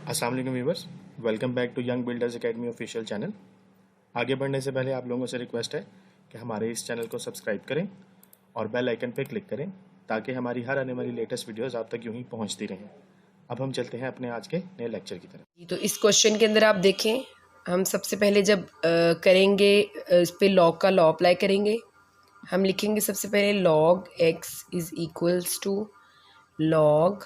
अस्सलाम वालेकुम viewers, welcome back to young builders academy official channel. आगे बढ़ने से पहले आप लोगों से रिक्वेस्ट है कि हमारे इस चैनल को सब्सक्राइब करें और बेल आइकन पर क्लिक करें ताकि हमारी हर आने वाली लेटेस्ट वीडियोस आप तक यूं ही पहुंचती रहें। अब हम चलते हैं अपने आज के नए लेक्चर की तरफ। तो इस क्वेश्चन के अंदर आप देखें, हम सबसे पहले जब करेंगे इस पे लॉग का लॉ अप्लाई करेंगे। हम लिखेंगे सबसे पहले log x is equals to log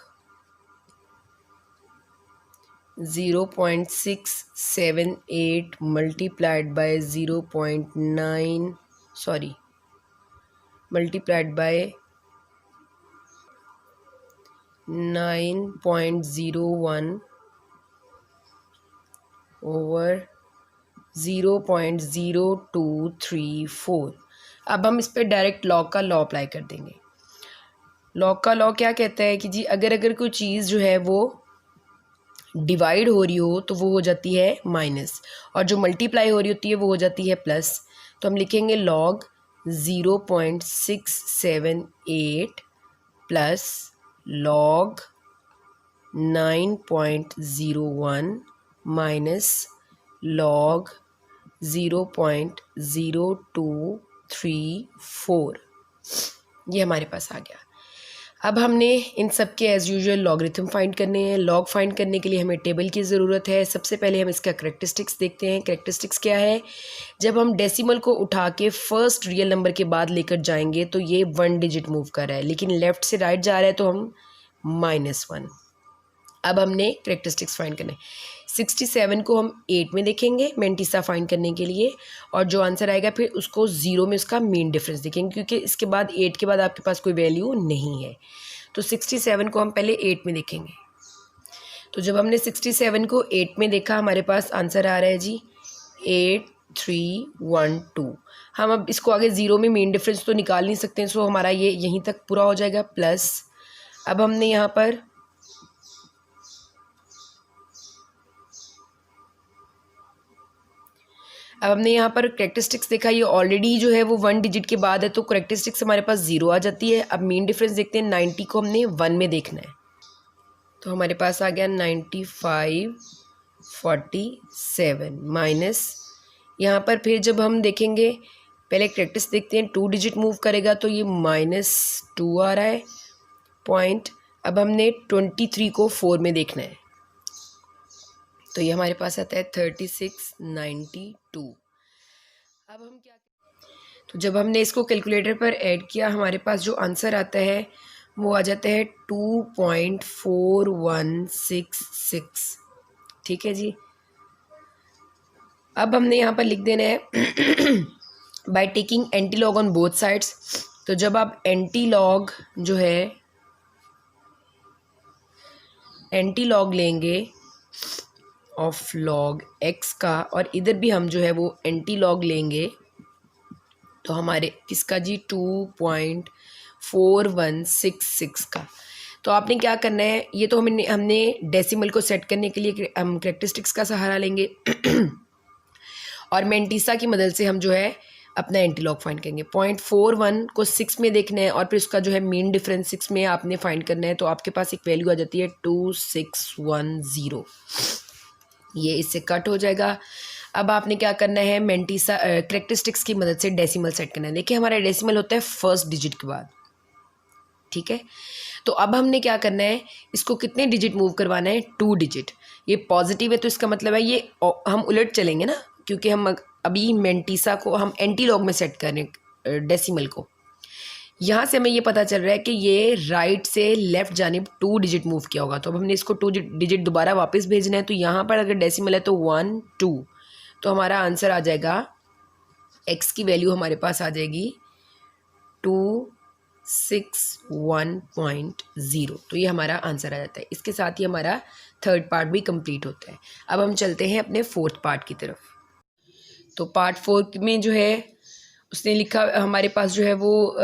0.678 multiplied by 0.9 sorry multiplied by 9.01 over 0.0234। अब हम इस पे डायरेक्ट लॉग का लॉ अप्लाई कर देंगे। लॉग का लॉ क्या कहता है कि जी अगर कोई चीज़ जो है वो डिवाइड हो रही हो तो वो हो जाती है माइनस, और जो मल्टीप्लाई हो रही होती है वो हो जाती है प्लस। तो हम लिखेंगे log 0.678 plus log 9.01 minus log 0.0234। ये हमारे पास आ गया। अब हमने इन सब के एज़ यूजुअल लॉगरिथम फाइंड करने हैं। लॉग फाइंड करने के लिए हमें टेबल की ज़रूरत है। सबसे पहले हम इसका करैक्टरिस्टिक्स देखते हैं। करैक्टरिस्टिक्स क्या है? जब हम डेसिमल को उठा के फर्स्ट रियल नंबर के बाद लेकर जाएंगे तो ये 1 डिजिट मूव कर रहा है, लेकिन लेफ़्ट से राइट जा रहा है तो हम -1। अब हमने करैक्टरिस्टिक्स फाइंड करने। 67 को हम 8 में देखेंगे मेंटिसा फाइंड करने के लिए, और जो आंसर आएगा फिर उसको 0 में उसका मीन डिफरेंस देखेंगे, क्योंकि इसके बाद 8 के बाद आपके पास कोई वैल्यू नहीं है। तो 67 को हम पहले 8 में देखेंगे। तो जब हमने 67 को 8 में देखा, हमारे पास आंसर आ रहा है जी 8312। हम अब इसको आगे 0 में मीन डिफरेंस तो निकाल नहीं सकते, सो हमारा ये यहीं तक पूरा हो जाएगा प्लस। अब हमने यहाँ पर करैक्टरिस्टिक्स देखा, ये ऑलरेडी जो है वो 1 डिजिट के बाद है, तो करैक्टरिस्टिक्स हमारे पास 0 आ जाती है। अब मीन डिफरेंस देखते हैं। 90 को हमने 1 में देखना है, तो हमारे पास आ गया 9547 माइनस। यहाँ पर फिर जब हम देखेंगे, पहले करैक्टरिस्टिक्स देखते हैं। 2 डिजिट मूव करेगा तो ये -2 आ रहा है पॉइंट। अब हमने 23 को 4 में देखना है, तो ये हमारे पास आता है 3692। अब हम क्या, तो जब हमने इसको कैलकुलेटर पर ऐड किया, हमारे पास जो आंसर आता है वो आ जाता है 2.4166। ठीक है जी। अब हमने यहाँ पर लिख देना है by taking anti log on both sides. तो जब आप एंटी लॉग जो है एंटी लॉग लेंगे ऑफ लॉग एक्स का, और इधर भी हम जो है वो एंटी लॉग लेंगे, तो हमारे किसका जी 2.4166 का। तो आपने क्या करना है, ये तो हमने डेसिमल को सेट करने के लिए हम करैक्टरिस्टिक्स का सहारा लेंगे और मेंटिसा की मदद से हम जो है अपना एंटीलॉग फाइंड करेंगे। 0.41 को 6 में देखना है और फिर उसका जो है मीन डिफरेंस 6 में आपने फाइंड करना है, तो आपके पास एक वैल्यू आ जाती है 2610। ये इससे कट हो जाएगा। अब आपने क्या करना है, मेंटिसा करैक्टरिस्टिक्स की मदद से डेसिमल सेट करना है। देखिए हमारा डेसिमल होता है फर्स्ट डिजिट के बाद, ठीक है। तो अब हमने क्या करना है, इसको कितने डिजिट मूव करवाना है, 2 डिजिट। ये पॉजिटिव है तो इसका मतलब है ये हम उलट चलेंगे ना, क्योंकि हम अभी मेंटिसा को हम एंटी लॉग में सेट कर रहे हैं डेसिमल को। यहाँ से हमें ये पता चल रहा है कि ये राइट से लेफ्ट जानिब 2 डिजिट मूव किया होगा, तो अब हमने इसको 2 डिजिट दोबारा वापस भेजना है। तो यहाँ पर अगर डेसिमल है तो 1 2, तो हमारा आंसर आ जाएगा, एक्स की वैल्यू हमारे पास आ जाएगी 261.0। तो ये हमारा आंसर आ जाता है। इसके साथ ही हमारा थर्ड पार्ट भी कंप्लीट होता है। अब हम चलते हैं अपने फोर्थ पार्ट की तरफ। तो पार्ट 4 में जो है उसने लिखा, हमारे पास जो है वो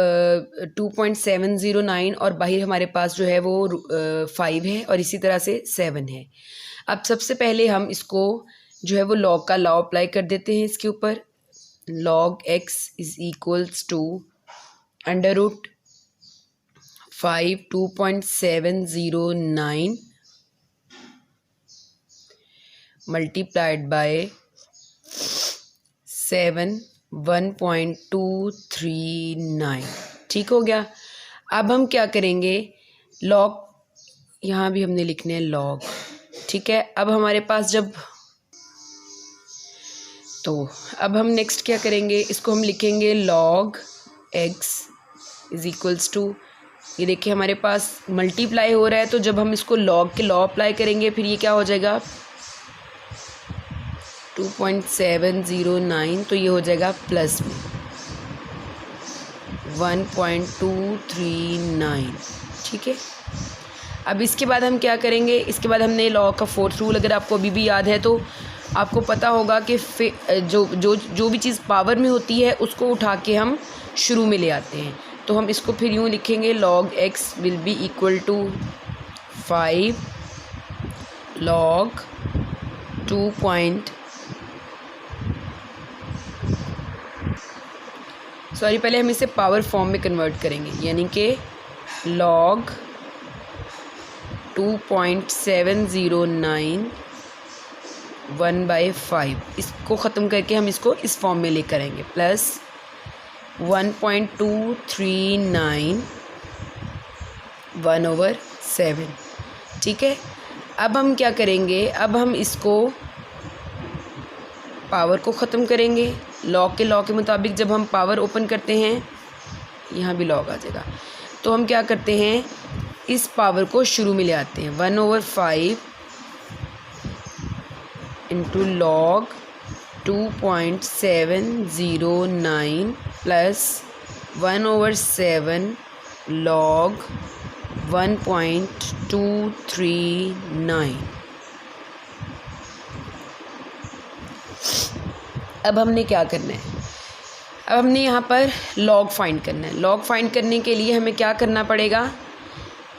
2.709 और बाहर हमारे पास जो है वो 5 है और इसी तरह से 7 है। अब सबसे पहले हम इसको जो है वो लॉग का लॉ अप्लाई कर देते हैं इसके ऊपर। Log x is equals to √5 2.709 multiplied by 7 1.239। ठीक हो गया। अब हम क्या करेंगे, लॉग यहाँ भी हमने लिखने हैं लॉग। ठीक है, अब हमारे पास जब तो अब हम नेक्स्ट क्या करेंगे, इसको हम लिखेंगे log x is equals to, ये देखिए हमारे पास मल्टीप्लाई हो रहा है, तो जब हम इसको log के लॉ अप्लाई करेंगे फिर ये क्या हो जाएगा 2.709, तो ये हो जाएगा प्लस में 1.239। ठीक है, अब इसके बाद हम क्या करेंगे, इसके बाद हमने लॉ का फोर्थ रूल अगर आपको अभी भी याद है तो आपको पता होगा कि जो भी चीज़ पावर में होती है उसको उठा के हम शुरू में ले आते हैं। तो हम इसको फिर यूँ लिखेंगे log x will be equal to 5 log 2. पहले हम इसे पावर फॉर्म में कन्वर्ट करेंगे, यानी कि log 2.709 1/5, इसको ख़त्म करके हम इसको इस फॉर्म में लेकर आएंगे, प्लस 1.239 1/7। ठीक है, अब हम क्या करेंगे, अब हम इसको पावर को ख़त्म करेंगे। लॉ के मुताबिक जब हम पावर ओपन करते हैं, यहाँ भी लॉग आ जाएगा, तो हम क्या करते हैं, इस पावर को शुरू में ले आते हैं 1/5 इंटू log 2.709 प्लस 1/7 log 1.239। अब हमने क्या करना है, अब हमने यहाँ पर log फाइंड करना है। log फाइंड करने के लिए हमें क्या करना पड़ेगा,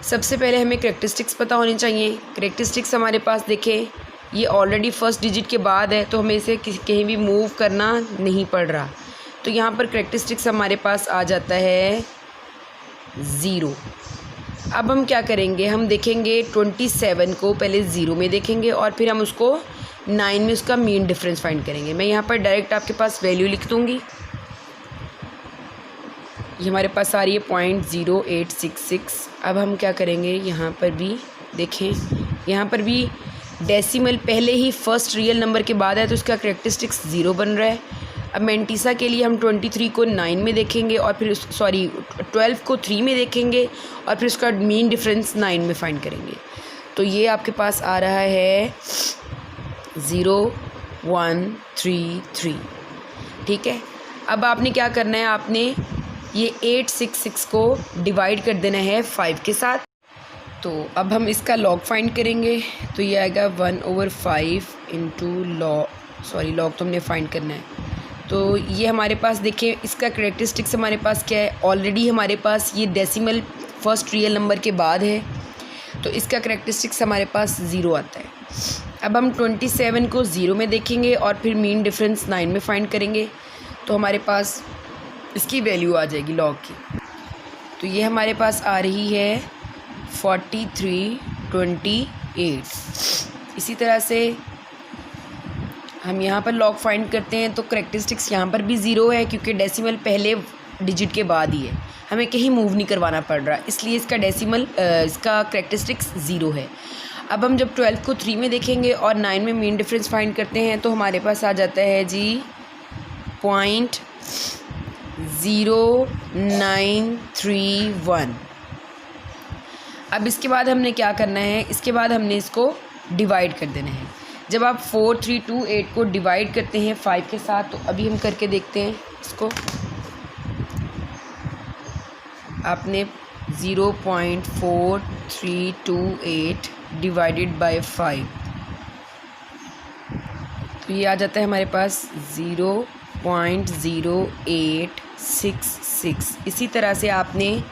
सबसे पहले हमें करैक्टरिस्टिक्स पता होनी चाहिए। करैक्टरिस्टिक्स हमारे पास देखें, ये ऑलरेडी फर्स्ट डिजिट के बाद है, तो हमें इसे कहीं भी मूव करना नहीं पड़ रहा, तो यहाँ पर करैक्टरिस्टिक्स हमारे पास आ जाता है 0। अब हम क्या करेंगे, हम देखेंगे 27 को पहले 0 में देखेंगे और फिर हम उसको 9 में उसका मीन डिफरेंस फाइंड करेंगे। मैं यहाँ पर डायरेक्ट आपके पास वैल्यू लिख दूँगी, ये हमारे पास आ रही है 0.0866। अब हम क्या करेंगे, यहाँ पर भी देखें, यहाँ पर भी डेसिमल पहले ही फर्स्ट रियल नंबर के बाद है, तो इसका करैक्टरिस्टिक्स 0 बन रहा है। अब मेंटीसा के लिए हम 23 को 9 में देखेंगे और फिर 12 को 3 में देखेंगे और फिर उसका मीन डिफरेंस 9 में फाइंड करेंगे। तो ये आपके पास आ रहा है 0.133। ठीक है, अब आपने क्या करना है, आपने ये 866 को डिवाइड कर देना है 5 के साथ। तो अब हम इसका लॉग फाइंड करेंगे, तो ये आएगा 1/5 इंटू लॉग तो हमने फाइंड करना है। तो ये हमारे पास देखिए, इसका करैक्टरिस्टिक्स हमारे पास क्या है, ऑलरेडी हमारे पास ये डेसिमल फर्स्ट रियल नंबर के बाद है, तो इसका करैक्टरिस्टिक्स हमारे पास 0 आता है। अब हम 27 को 0 में देखेंगे और फिर मीन डिफरेंस 9 में फाइंड करेंगे, तो हमारे पास इसकी वैल्यू आ जाएगी लॉग की। तो ये हमारे पास आ रही है 4328। इसी तरह से हम यहाँ पर लॉग फाइंड करते हैं, तो करैक्टरिस्टिक्स यहाँ पर भी 0 है, क्योंकि डेसिमल पहले डिजिट के बाद ही है, हमें कहीं मूव नहीं करवाना पड़ रहा, इसलिए इसका इसका करैक्टरिस्टिक्स 0 है। अब हम जब 12 को 3 में देखेंगे और 9 में मीन डिफरेंस फाइंड करते हैं, तो हमारे पास आ जाता है जी 0.0931। अब इसके बाद हमने क्या करना है, इसके बाद हमने इसको डिवाइड कर देना है। जब आप 4328 को डिवाइड करते हैं 5 के साथ, तो अभी हम करके देखते हैं इसको। आपने 0.4328 डिवाइडेड बाय 5, तो ये आ जाता है हमारे पास 0.0866। इसी तरह से आपने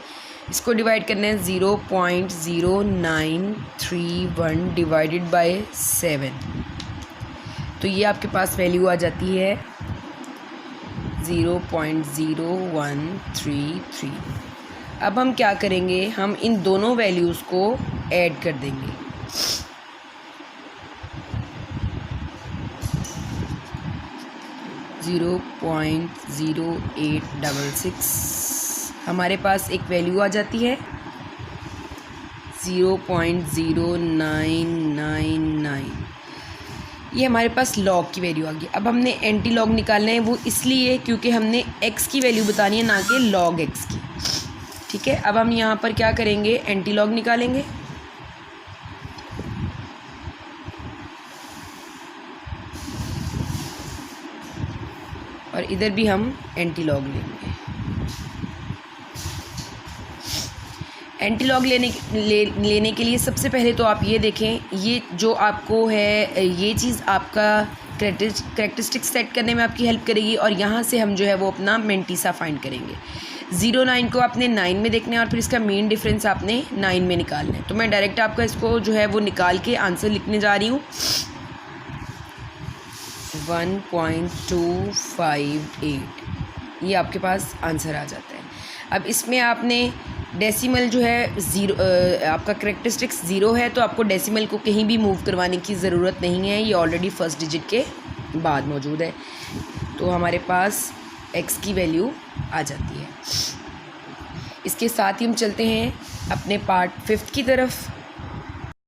इसको डिवाइड करना है 0.0931 डिवाइडेड बाय 7, तो ये आपके पास वैल्यू आ जाती है 0.0133। अब हम क्या करेंगे, हम इन दोनों वैल्यूज़ को ऐड कर देंगे। 0.0866 हमारे पास एक वैल्यू आ जाती है 0.0999। ये हमारे पास लॉग की वैल्यू आ गई। अब हमने एंटी लॉग निकालना है, वो इसलिए क्योंकि हमने एक्स की वैल्यू बतानी है, ना कि लॉग एक्स की। ठीक है, अब हम यहाँ पर क्या करेंगे, एंटी लॉग निकालेंगे। और इधर भी हम एंटी लॉग लेंगे। एंटी लॉग लेने के लिए सबसे पहले तो आप ये देखें, ये जो आपको है ये चीज़ आपका करेक्टरिस्टिक्स सेट करने में आपकी हेल्प करेगी। और यहाँ से हम जो है वो अपना मेंटीसा फाइंड करेंगे। 0.9 को आपने 9 में देखना है और फिर इसका मीन डिफरेंस आपने 9 में निकालना है। तो मैं डायरेक्ट आपका इसको जो है वो निकाल के आंसर लिखने जा रही हूँ। 1.258 ये आपके पास आंसर आ जाता है। अब इसमें आपने डेसिमल जो है आपका करेक्टरिस्टिक्स 0 है, तो आपको डेसिमल को कहीं भी मूव करवाने की ज़रूरत नहीं है, ये ऑलरेडी फर्स्ट डिजिट के बाद मौजूद है। तो हमारे पास x की वैल्यू आ जाती है। इसके साथ ही हम चलते हैं अपने पार्ट 5 की तरफ।